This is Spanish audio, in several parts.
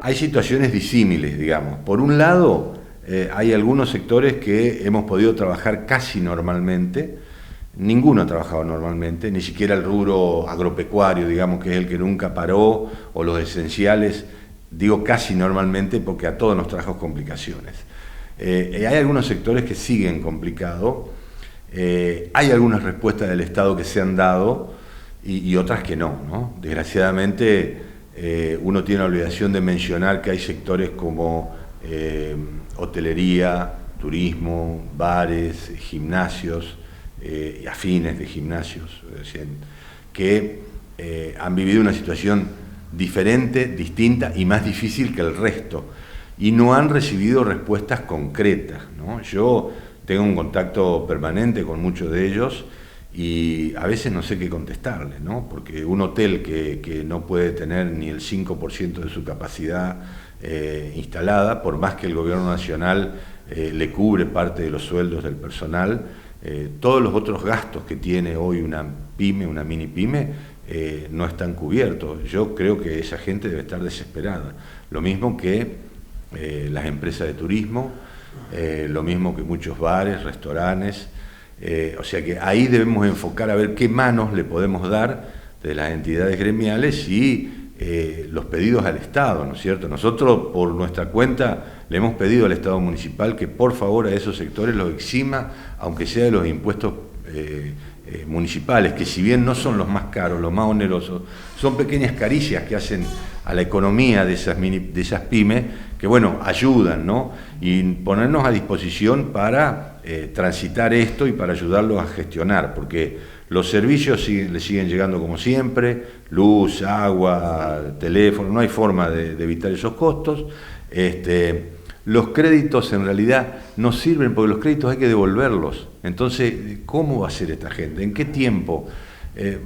Hay situaciones disímiles, digamos. Por un lado, hay algunos sectores que hemos podido trabajar casi normalmente. Ninguno ha trabajado normalmente, ni siquiera el rubro agropecuario, digamos, que es el que nunca paró, o los esenciales, digo casi normalmente porque a todos nos trajo complicaciones. Hay algunos sectores que siguen complicados, hay algunas respuestas del Estado que se han dado y otras que no. Desgraciadamente, uno tiene la obligación de mencionar que hay sectores como hotelería, turismo, bares, gimnasios, y afines de gimnasios, que han vivido una situación diferente, distinta y más difícil que el resto, y no han recibido respuestas concretas, ¿no? Yo tengo un contacto permanente con muchos de ellos y a veces no sé qué contestarles, ¿no? Porque un hotel que no puede tener ni el 5% de su capacidad instalada, por más que el gobierno nacional le cubre parte de los sueldos del personal, todos los otros gastos que tiene hoy una pyme, una mini pyme, no están cubiertos. Yo creo que esa gente debe estar desesperada. Lo mismo que las empresas de turismo, lo mismo que muchos bares, restaurantes. O sea que ahí debemos enfocar a ver qué manos le podemos dar de las entidades gremiales y los pedidos al Estado, ¿no es cierto? Nosotros, por nuestra cuenta, le hemos pedido al Estado municipal que por favor a esos sectores los exima, aunque sea de los impuestos municipales, que si bien no son los más caros, los más onerosos, son pequeñas caricias que hacen a la economía de esas pymes, que bueno, ayudan, ¿no? Y ponernos a disposición para transitar esto y para ayudarlos a gestionar, porque los servicios le siguen llegando como siempre, luz, agua, teléfono, no hay forma de evitar esos costos. Los créditos en realidad no sirven porque los créditos hay que devolverlos. Entonces, ¿cómo va a ser esta gente? ¿En qué tiempo?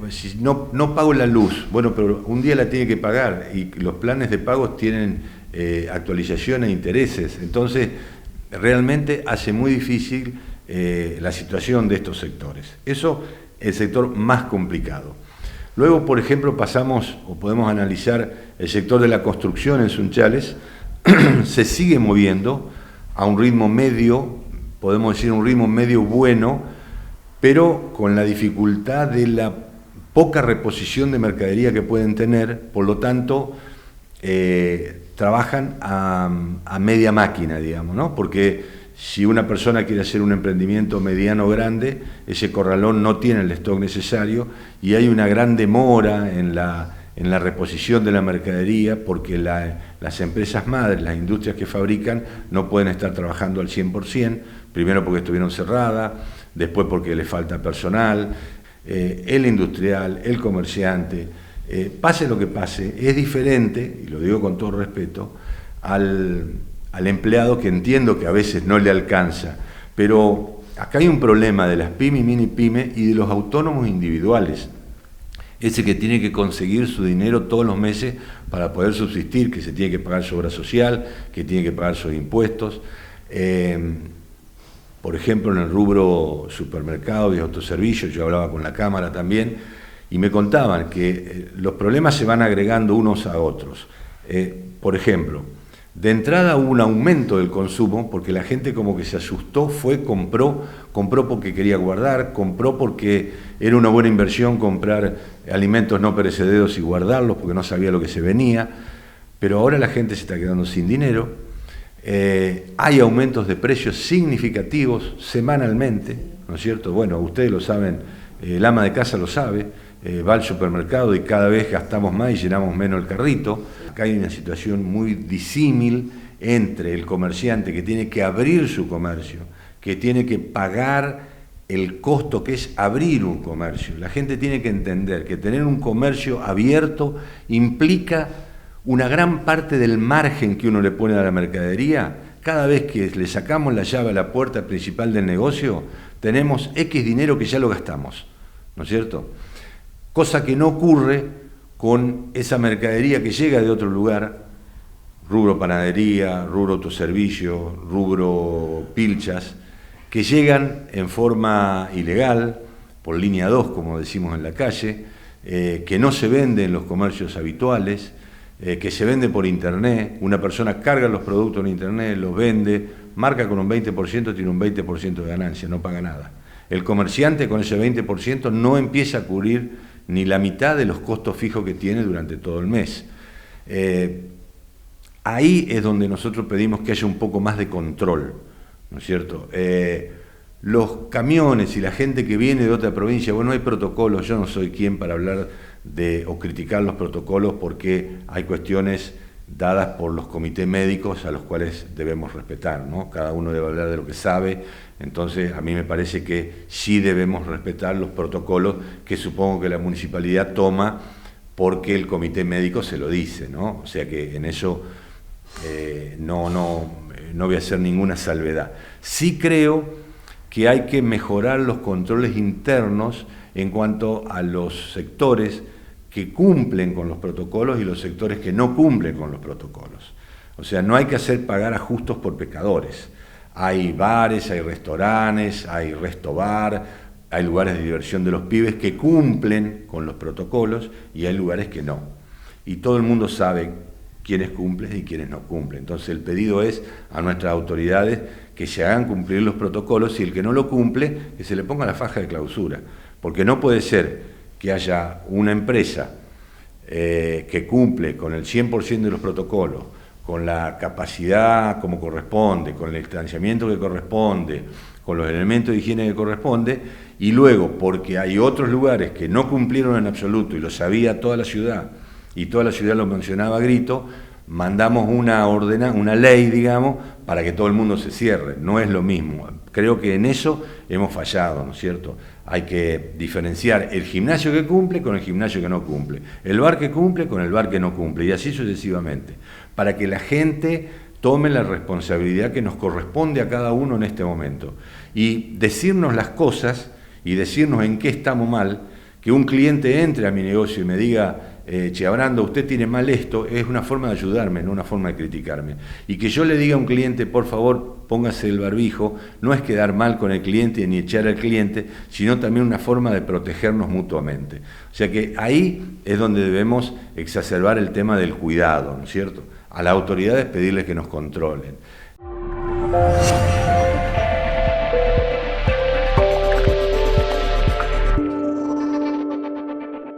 Si no pago la luz, bueno, pero un día la tiene que pagar y los planes de pagos tienen actualización e intereses. Entonces, realmente hace muy difícil la situación de estos sectores. Eso es el sector más complicado. Luego, por ejemplo, pasamos o podemos analizar el sector de la construcción en Sunchales. Se sigue moviendo a un ritmo medio, podemos decir un ritmo medio bueno, pero con la dificultad de la poca reposición de mercadería que pueden tener, por lo tanto, trabajan a media máquina, digamos, ¿no? Porque si una persona quiere hacer un emprendimiento mediano o grande, ese corralón no tiene el stock necesario y hay una gran demora en la reposición de la mercadería porque las empresas madres, las industrias que fabrican, no pueden estar trabajando al 100%, primero porque estuvieron cerradas, después porque les falta personal, el industrial, el comerciante, pase lo que pase, es diferente, y lo digo con todo respeto, al empleado que entiendo que a veces no le alcanza, pero acá hay un problema de las pymes, mini pymes y de los autónomos individuales, ese que tiene que conseguir su dinero todos los meses para poder subsistir, que se tiene que pagar su obra social, que tiene que pagar sus impuestos. Por ejemplo, en el rubro supermercados y autoservicios, yo hablaba con la Cámara también, y me contaban que los problemas se van agregando unos a otros. Por ejemplo, de entrada hubo un aumento del consumo porque la gente como que se asustó, compró porque quería guardar, compró porque era una buena inversión comprar alimentos no perecederos y guardarlos porque no sabía lo que se venía, pero ahora la gente se está quedando sin dinero, hay aumentos de precios significativos semanalmente, ¿no es cierto? Bueno, ustedes lo saben, el ama de casa lo sabe, va al supermercado y cada vez gastamos más y llenamos menos el carrito. Acá hay una situación muy disímil entre el comerciante que tiene que abrir su comercio, que tiene que pagar el costo que es abrir un comercio. La gente tiene que entender que tener un comercio abierto implica una gran parte del margen que uno le pone a la mercadería. Cada vez que le sacamos la llave a la puerta principal del negocio, tenemos X dinero que ya lo gastamos, ¿no es cierto? Cosa que no ocurre con esa mercadería que llega de otro lugar, rubro panadería, rubro autoservicio, rubro pilchas, que llegan en forma ilegal, por línea 2, como decimos en la calle, que no se vende en los comercios habituales, que se vende por internet. Una persona carga los productos en internet, los vende, marca con un 20%, tiene un 20% de ganancia, no paga nada. El comerciante con ese 20% no empieza a cubrir ni la mitad de los costos fijos que tiene durante todo el mes. Ahí es donde nosotros pedimos que haya un poco más de control, ¿no es cierto? Los camiones y la gente que viene de otra provincia, bueno, hay protocolos, yo no soy quien para hablar o criticar los protocolos, porque hay cuestiones dadas por los comités médicos a los cuales debemos respetar, ¿no? Cada uno debe hablar de lo que sabe. Entonces a mí me parece que sí debemos respetar los protocolos que supongo que la municipalidad toma porque el comité médico se lo dice, ¿no? O sea que en eso no voy a hacer ninguna salvedad. Sí creo que hay que mejorar los controles internos en cuanto a los sectores que cumplen con los protocolos y los sectores que no cumplen con los protocolos. O sea, no hay que hacer pagar a justos por pecadores. Hay bares, hay restaurantes, hay restobar, hay lugares de diversión de los pibes que cumplen con los protocolos y hay lugares que no. Y todo el mundo sabe quiénes cumplen y quiénes no cumplen. Entonces el pedido es a nuestras autoridades que se hagan cumplir los protocolos y el que no lo cumple, que se le ponga la faja de clausura. Porque no puede ser que haya una empresa que cumple con el 100% de los protocolos, con la capacidad como corresponde, con el distanciamiento que corresponde, con los elementos de higiene que corresponde, y luego, porque hay otros lugares que no cumplieron en absoluto y lo sabía toda la ciudad, y toda la ciudad lo mencionaba a grito, mandamos una ley, digamos, para que todo el mundo se cierre. No es lo mismo. Creo que en eso hemos fallado, ¿no es cierto? Hay que diferenciar el gimnasio que cumple con el gimnasio que no cumple, el bar que cumple con el bar que no cumple, y así sucesivamente, para que la gente tome la responsabilidad que nos corresponde a cada uno en este momento. Y decirnos las cosas y decirnos en qué estamos mal, que un cliente entre a mi negocio y me diga, che, Abrando, usted tiene mal esto, es una forma de ayudarme, no una forma de criticarme. Y que yo le diga a un cliente, por favor, póngase el barbijo, no es quedar mal con el cliente ni echar al cliente, sino también una forma de protegernos mutuamente. O sea que ahí es donde debemos exacerbar el tema del cuidado, ¿no es cierto? A las autoridades pedirles que nos controlen.